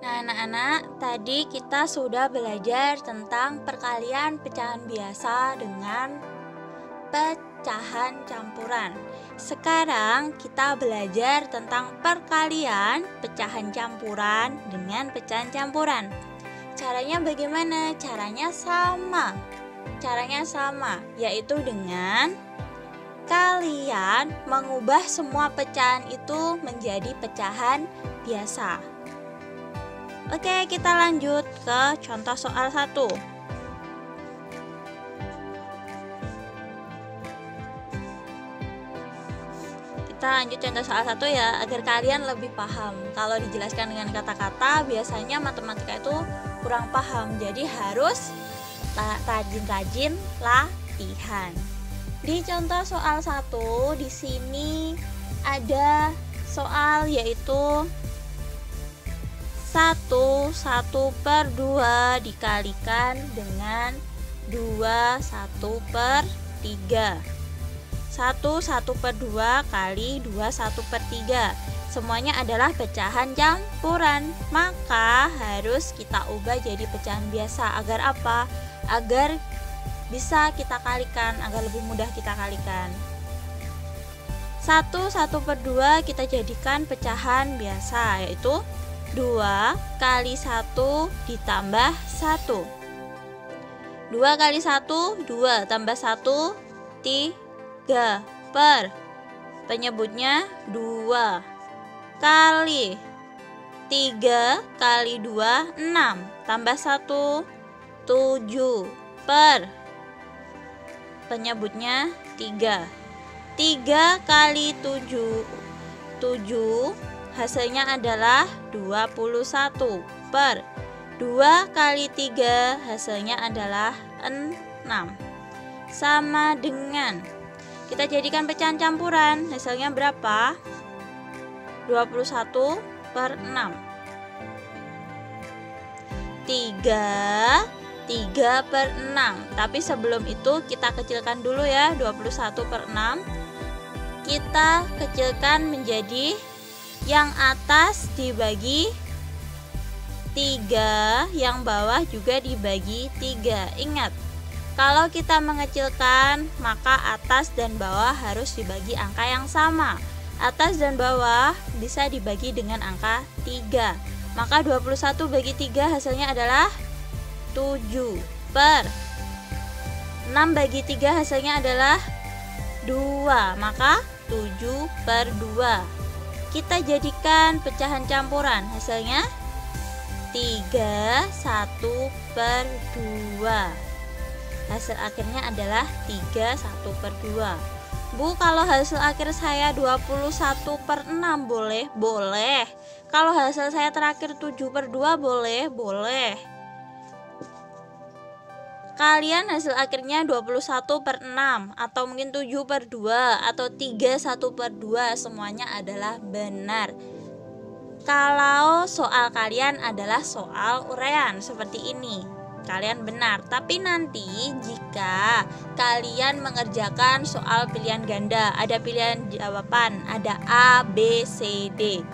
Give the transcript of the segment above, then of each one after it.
Nah, anak-anak, tadi kita sudah belajar tentang perkalian pecahan biasa dengan pecahan campuran. Sekarang kita belajar tentang perkalian pecahan campuran dengan pecahan campuran. Caranya bagaimana? Caranya sama, yaitu dengan kalian mengubah semua pecahan itu menjadi pecahan biasa. Oke, kita lanjut ke contoh soal 1. Kita lanjut contoh soal 1 ya, agar kalian lebih paham. Kalau dijelaskan dengan kata-kata, biasanya matematika itu kurang paham. Jadi harus rajin-rajin latihan. Di contoh soal 1, di sini ada soal yaitu 1/2 dikalikan dengan 2/1/3. 1/2 kali 2/1/3. Semuanya adalah pecahan campuran. Maka harus kita ubah jadi pecahan biasa. Agar apa? Agar bisa kita kalikan, agar lebih mudah kita kalikan. 1/2 kita jadikan pecahan biasa, yaitu 2 kali 1 ditambah 1. 2 kali 1, 2 tambah 1, 3 per penyebutnya 2 kali 3 kali 2, 6 tambah 1, 7 per penyebutnya 3. 3 kali 7, 7 hasilnya adalah 21 per 2 kali 3 hasilnya adalah 6. Sama dengan kita jadikan pecahan campuran, hasilnya berapa? 21 per 6. 3 per 6. Tapi sebelum itu kita kecilkan dulu ya, 21 per 6. Kita kecilkan menjadi yang atas dibagi 3, yang bawah juga dibagi 3. Ingat, kalau kita mengecilkan, maka atas dan bawah harus dibagi angka yang sama. Atas dan bawah bisa dibagi dengan angka 3. Maka 21 bagi 3 hasilnya adalah 7 per 6 bagi 3 hasilnya adalah 2. Maka 7 per 2. Kita jadikan pecahan campuran, hasilnya 3, 1 per 2. Hasil akhirnya adalah 3, 1 per 2. Bu, kalau hasil akhir saya 21 per 6 boleh? Boleh. Kalau hasil saya terakhir 7 per 2 boleh? Boleh. Kalian hasil akhirnya 21 per 6 atau mungkin 7 per 2 atau 3, 1 per 2, semuanya adalah benar. Kalau soal kalian adalah soal uraian seperti ini, kalian benar. Tapi nanti jika kalian mengerjakan soal pilihan ganda, ada pilihan jawaban, ada A, B, C, D.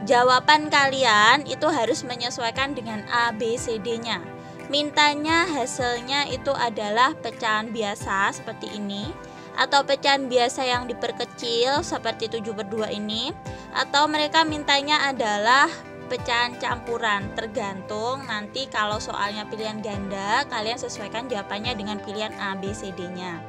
Jawaban kalian itu harus menyesuaikan dengan A, B, C, D-nya. Mintanya hasilnya itu adalah pecahan biasa seperti ini, atau pecahan biasa yang diperkecil seperti 7 per 2 ini, atau mereka mintanya adalah pecahan campuran. Tergantung nanti kalau soalnya pilihan ganda, kalian sesuaikan jawabannya dengan pilihan A, B, C, D-nya.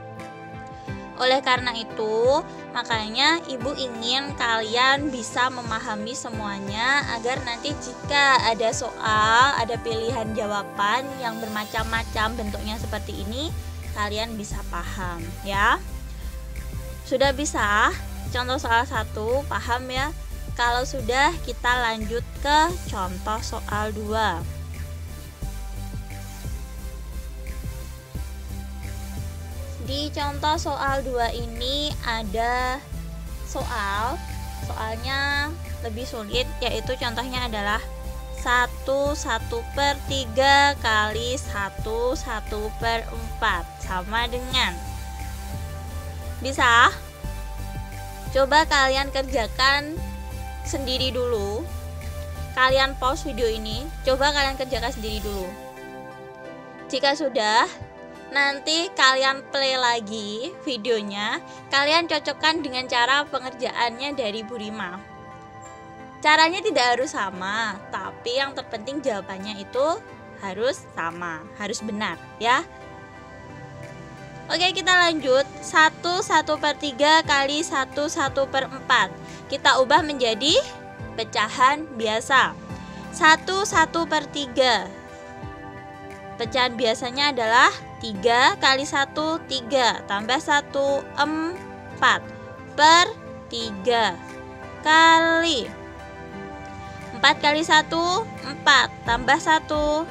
Oleh karena itu, makanya ibu ingin kalian bisa memahami semuanya agar nanti jika ada soal, ada pilihan jawaban yang bermacam-macam bentuknya seperti ini, kalian bisa paham ya. Sudah bisa? Contoh soal 1 paham ya? Kalau sudah, kita lanjut ke contoh soal 2. Di contoh soal 2 ini ada soalnya lebih sulit, yaitu contohnya adalah 1/1/3 kali 1/4 sama dengan. Bisa? Coba kalian kerjakan sendiri dulu. kalian pause video ini, coba kalian kerjakan sendiri dulu. Jika sudah, nanti kalian play lagi videonya, kalian cocokkan dengan cara pengerjaannya dari Bu Rima. Caranya tidak harus sama, tapi yang terpenting jawabannya itu harus sama, harus benar ya. Oke, kita lanjut. 1/1/3 kali 1/1/4 kita ubah menjadi pecahan biasa. 1/1/3 pecahan biasanya adalah 3 kali 1 3 tambah 1 4 per 3 kali 4 kali 1 4 tambah 1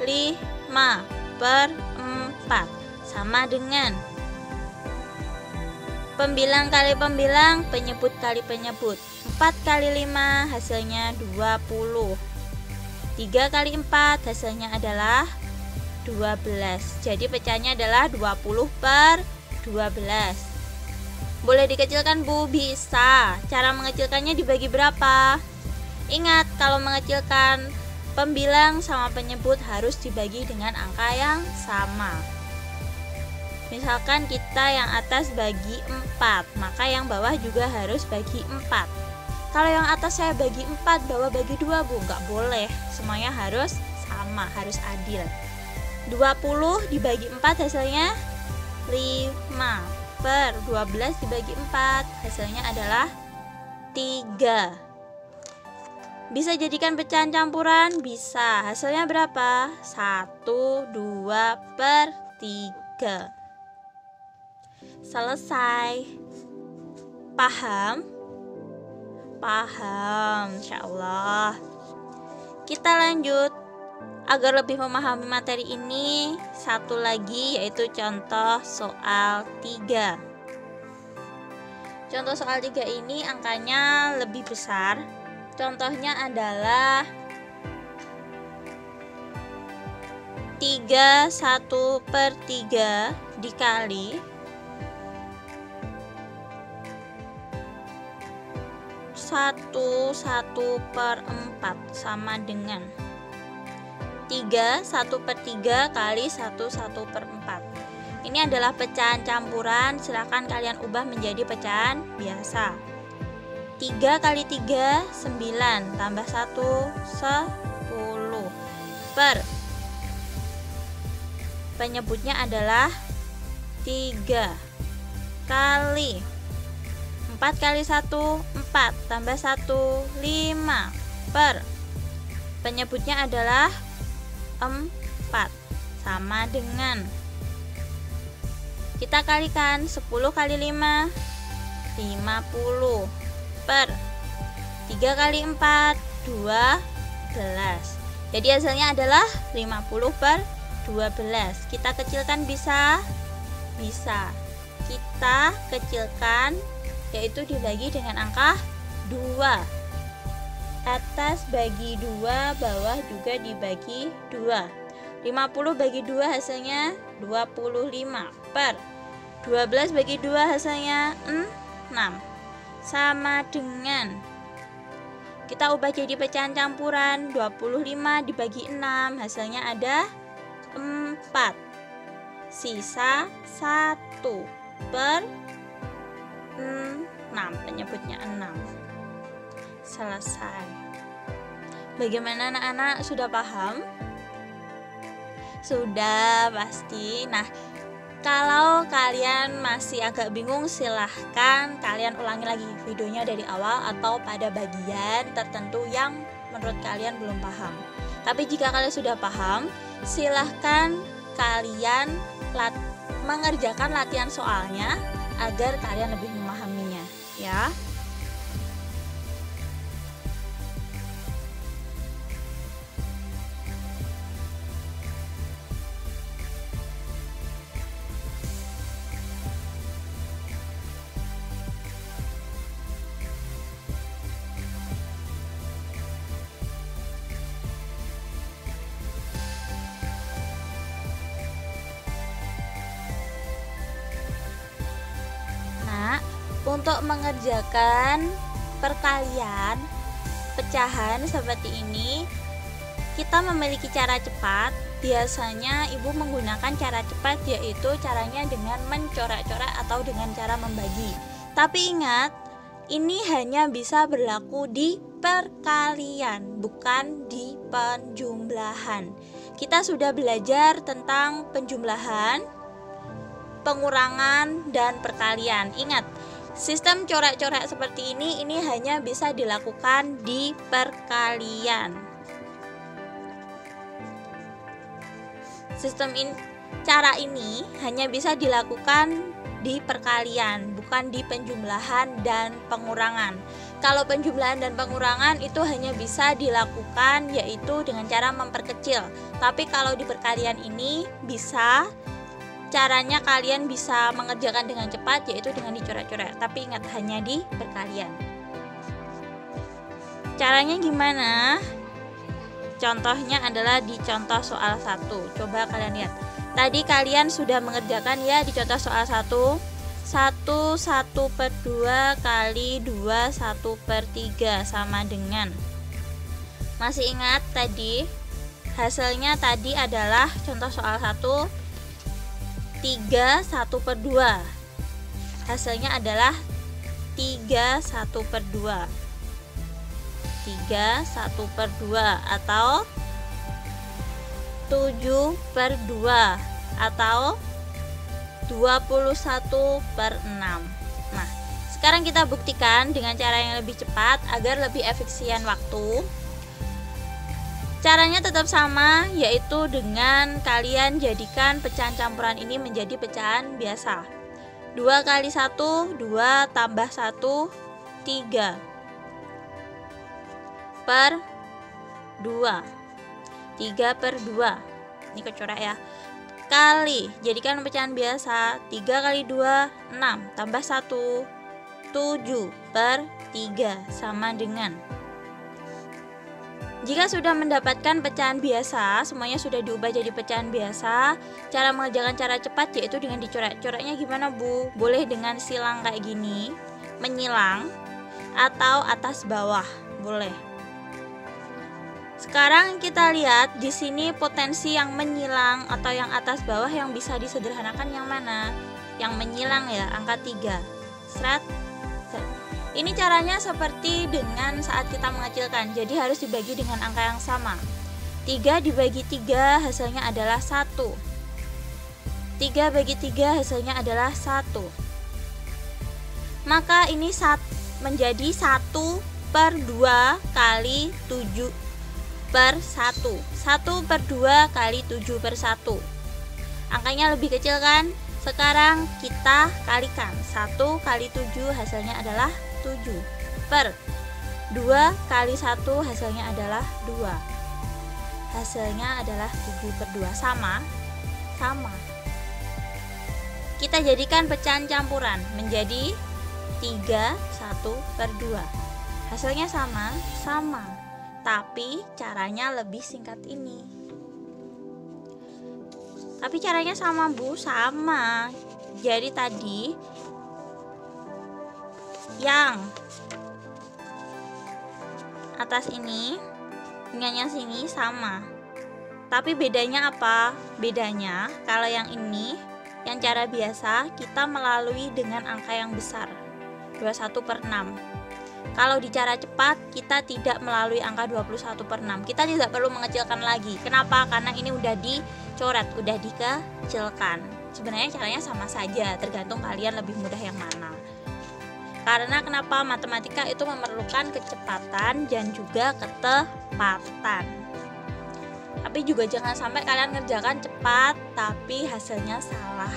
5 per 4 sama dengan pembilang kali pembilang, penyebut kali penyebut. 4 kali 5 hasilnya 20. 3 kali 4 hasilnya adalah 12. Jadi pecahnya adalah 20 per 12. Boleh dikecilkan Bu? Bisa. Cara mengecilkannya dibagi berapa? Ingat, kalau mengecilkan pembilang sama penyebut harus dibagi dengan angka yang sama. Misalkan kita yang atas bagi 4, maka yang bawah juga harus bagi 4. Kalau yang atas saya bagi 4, bawah bagi 2 Bu, nggak boleh. Semuanya harus sama, harus adil. 20 dibagi 4 hasilnya 5 per 12 dibagi 4 hasilnya adalah 3. Bisa jadikan pecahan campuran? Bisa. Hasilnya berapa? 1, 2 per 3. Selesai. Paham? Paham, insyaallah. Kita lanjut. Agar lebih memahami materi ini, satu lagi yaitu contoh soal 3. Contoh soal 3 ini angkanya lebih besar. Contohnya adalah 3/1/3 dikali 1/4 sama dengan 3/1/3 kali 1/1/4. Ini adalah pecahan campuran, silahkan kalian ubah menjadi pecahan biasa. 3 kali 3 9 tambah 1 10 per penyebutnya adalah 3 kali 4 kali 1 4 tambah 1 5 per penyebutnya adalah 4 sama dengan kita kalikan 10 kali 5 50 per 3 kali 4 12. Jadi hasilnya adalah 50 per 12. Kita kecilkan bisa? Bisa. Kita kecilkan yaitu dibagi dengan angka 2. Atas bagi 2, bawah juga dibagi 2. 50 bagi 2 hasilnya 25 per 12 bagi 2 hasilnya 6 sama dengan kita ubah jadi pecahan campuran. 25 dibagi 6 hasilnya ada 4 sisa 1 per 6, penyebutnya 6. Selesai. Bagaimana anak-anak, sudah paham? Sudah pasti. Nah, kalau kalian masih agak bingung, silahkan kalian ulangi lagi videonya dari awal atau pada bagian tertentu yang menurut kalian belum paham. Tapi jika kalian sudah paham, silahkan kalian mengerjakan latihan soalnya agar kalian lebih memahaminya, ya. Untuk mengerjakan perkalian pecahan seperti ini, kita memiliki cara cepat. Biasanya ibu menggunakan cara cepat, yaitu caranya dengan mencorak-corak atau dengan cara membagi. Tapi ingat, ini hanya bisa berlaku di perkalian, bukan di penjumlahan. Kita sudah belajar tentang penjumlahan, pengurangan, dan perkalian. Ingat, sistem corak-corak seperti ini hanya bisa dilakukan di perkalian. Cara ini hanya bisa dilakukan di perkalian, bukan di penjumlahan dan pengurangan. Kalau penjumlahan dan pengurangan itu hanya bisa dilakukan yaitu dengan cara memperkecil. Tapi kalau di perkalian ini bisa, caranya kalian bisa mengerjakan dengan cepat yaitu dengan dicoret-coret. Tapi ingat, hanya di perkalian. Caranya gimana? Contohnya adalah di contoh soal 1. Coba kalian lihat. Tadi kalian sudah mengerjakan ya di contoh soal 1. 1/1/2 kali 2/1/3 sama dengan. Masih ingat tadi? Hasilnya tadi adalah contoh soal 1 3/1/2. Hasilnya adalah 3/1/2. 3/1/2 atau 7/2 atau 21/6. Nah, sekarang kita buktikan dengan cara yang lebih cepat agar lebih efisien waktu. Caranya tetap sama, yaitu dengan kalian jadikan pecahan campuran ini menjadi pecahan biasa. 2 kali 1, 2 tambah 1, 3 per 2. 3 per 2. Ini kecorak ya. Kali, jadikan pecahan biasa. 3 kali 2, 6 tambah 1, 7 per 3 sama dengan. Jika sudah mendapatkan pecahan biasa, semuanya sudah diubah jadi pecahan biasa. Cara mengerjakan cara cepat yaitu dengan dicoret. Coretnya gimana, Bu? Boleh dengan silang kayak gini, menyilang, atau atas bawah, boleh. Sekarang kita lihat di sini potensi yang menyilang atau yang atas bawah yang bisa disederhanakan yang mana? Yang menyilang ya, angka 3. Seret. Ini caranya seperti dengan saat kita mengecilkan, jadi harus dibagi dengan angka yang sama. 3 dibagi 3 hasilnya adalah 1. 3 bagi 3 hasilnya adalah 1. Maka ini menjadi 1 per 2 kali 7 per 1. 1 per 2 kali 7 per 1. Angkanya lebih kecil kan? Sekarang kita kalikan. 1 kali 7 hasilnya adalah 7 per 2 kali 1 hasilnya adalah 2. Hasilnya adalah 7 per 2. Sama. Kita jadikan pecahan campuran menjadi 3, 1 per 2. Hasilnya sama. Tapi caranya lebih singkat ini. Tapi caranya sama, Bu, sama. Jadi tadi yang atas ini dengan yang sini sama. Tapi bedanya apa? Bedanya kalau yang ini, yang cara biasa kita melalui dengan angka yang besar, 21 per 6. Kalau di cara cepat kita tidak melalui angka 21 per 6. Kita tidak perlu mengecilkan lagi. Kenapa? Karena ini udah dicoret, udah dikecilkan. Sebenarnya caranya sama saja, tergantung kalian lebih mudah yang mana. Karena kenapa? Matematika itu memerlukan kecepatan dan juga ketepatan. Tapi juga jangan sampai kalian ngerjakan cepat tapi hasilnya salah.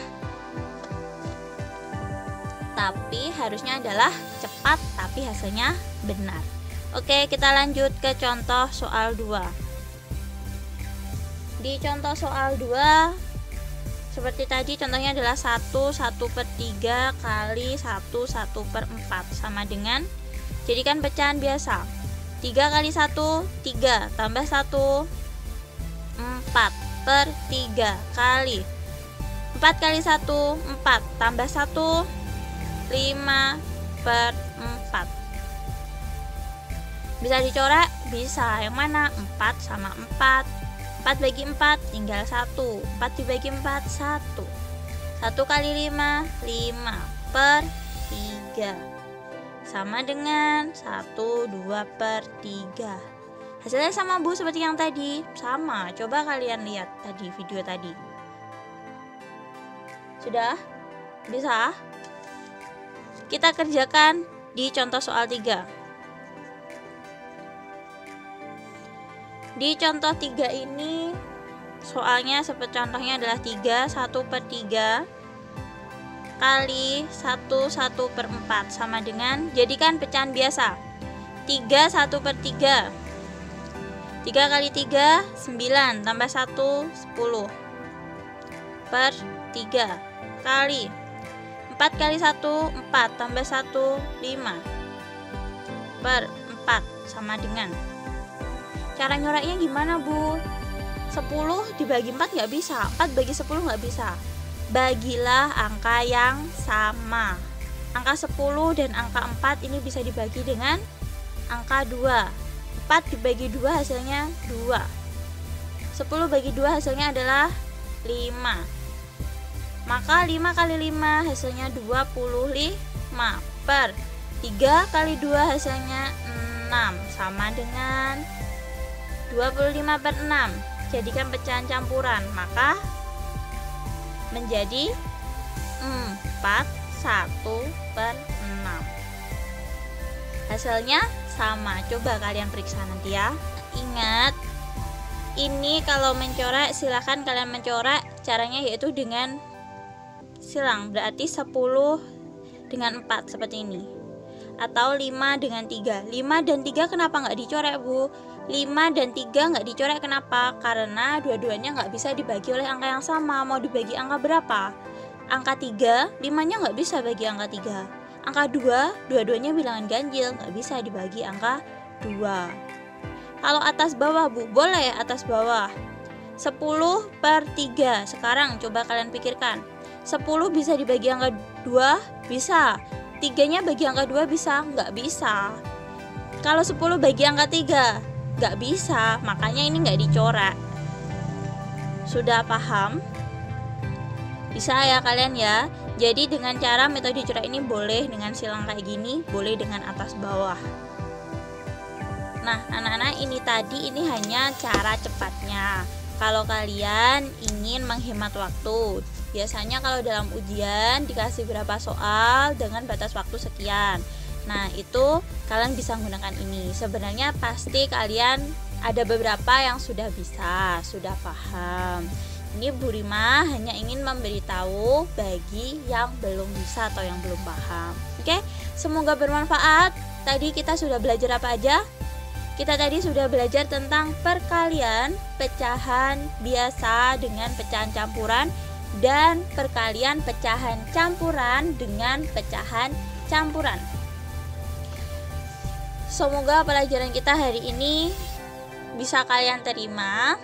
Tapi harusnya adalah cepat tapi hasilnya benar. Oke, kita lanjut ke contoh soal 2. Di contoh soal 2 seperti tadi contohnya adalah 1/1/3 kali 1/1/4 sama dengan, jadikan pecahan biasa. 3 kali 1, 3 tambah 1, 4 per 3 kali 4 kali 1, 4 tambah 1, 5 per 4. Bisa dicoret? Bisa. Yang mana? 4 sama 4. 4 bagi 4 tinggal 1. 4 dibagi 4 1. 1 kali 5 5 per 3 sama dengan 1 2 per 3. Hasilnya sama Bu seperti yang tadi. Sama. Coba kalian lihat tadi video tadi. Sudah? Bisa? Kita kerjakan di contoh soal 3. Di contoh 3 ini soalnya seperti contohnya adalah 3 1 per 3 kali 1 per 4 sama dengan, jadikan pecahan biasa. 3 1 per 3. 3 kali 3 9 tambah 1 10 per 3 kali 4 kali 1 4 tambah 1 5 per 4 sama dengan. Cara nyoreknya gimana Bu? 10 dibagi 4 nggak bisa, 4 bagi 10 nggak bisa. Bagilah angka yang sama. Angka 10 dan angka 4 ini bisa dibagi dengan angka 2. 4 dibagi 2 hasilnya 2. 10 bagi 2 hasilnya adalah 5. Maka 5 kali 5 hasilnya 25 per 3 kali 2 hasilnya 6 sama dengan 25 per 6. Jadikan pecahan campuran, maka menjadi 4 1 per 6. Hasilnya sama. Coba kalian periksa nanti ya. Ingat, ini kalau mencoret silahkan kalian mencoret, caranya yaitu dengan silang, berarti 10 dengan 4 seperti ini, atau 5 dengan 3. 5 dan 3 kenapa nggak dicoret Bu? 5 dan 3 nggak dicoret kenapa? Karena dua-duanya nggak bisa dibagi oleh angka yang sama. Mau dibagi angka berapa? Angka 3, 5-nya nggak bisa bagi angka 3. Angka 2, dua-duanya bilangan ganjil, nggak bisa dibagi angka 2. Kalau atas bawah Bu, boleh atas bawah. 10 per 3. Sekarang coba kalian pikirkan. 10 bisa dibagi angka 2? Bisa. 3-nya bagi angka 2 bisa? Nggak bisa. Kalau 10 bagi angka 3? Nggak bisa, makanya ini nggak dicoret. Sudah paham? Bisa ya kalian ya. Jadi dengan cara metode coret ini boleh dengan silang kayak gini, boleh dengan atas bawah. Nah anak-anak, ini tadi ini hanya cara cepatnya. Kalau kalian ingin menghemat waktu, biasanya kalau dalam ujian dikasih berapa soal dengan batas waktu sekian. Nah itu kalian bisa menggunakan ini. Sebenarnya pasti kalian ada beberapa yang sudah bisa, sudah paham. Ini Bu Rima hanya ingin memberitahu bagi yang belum bisa atau yang belum paham. Oke, semoga bermanfaat. Tadi kita sudah belajar apa aja? Kita tadi sudah belajar tentang perkalian pecahan biasa dengan pecahan campuran, dan perkalian pecahan campuran dengan pecahan campuran. Semoga pelajaran kita hari ini bisa kalian terima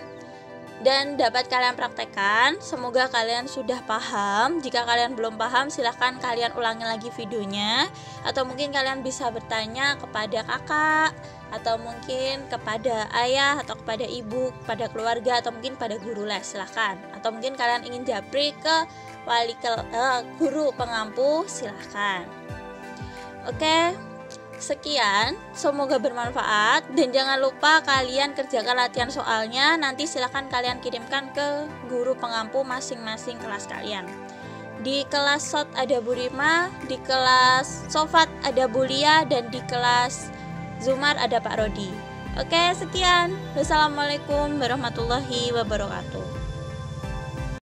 dan dapat kalian praktekkan. Semoga kalian sudah paham. Jika kalian belum paham, silahkan kalian ulangi lagi videonya. Atau mungkin kalian bisa bertanya kepada kakak, atau mungkin kepada ayah, atau kepada ibu, kepada keluarga, atau mungkin pada guru les, silahkan. Atau mungkin kalian ingin japri ke guru pengampu, silahkan. Oke, sekian, semoga bermanfaat. Dan jangan lupa kalian kerjakan latihan soalnya. Nanti silahkan kalian kirimkan ke guru pengampu masing-masing kelas kalian. Di kelas SOT ada Bu Rima, di kelas Sofat ada Bu Lia, dan di kelas Zumar ada Pak Rodi. Oke, sekian. Wassalamualaikum warahmatullahi wabarakatuh.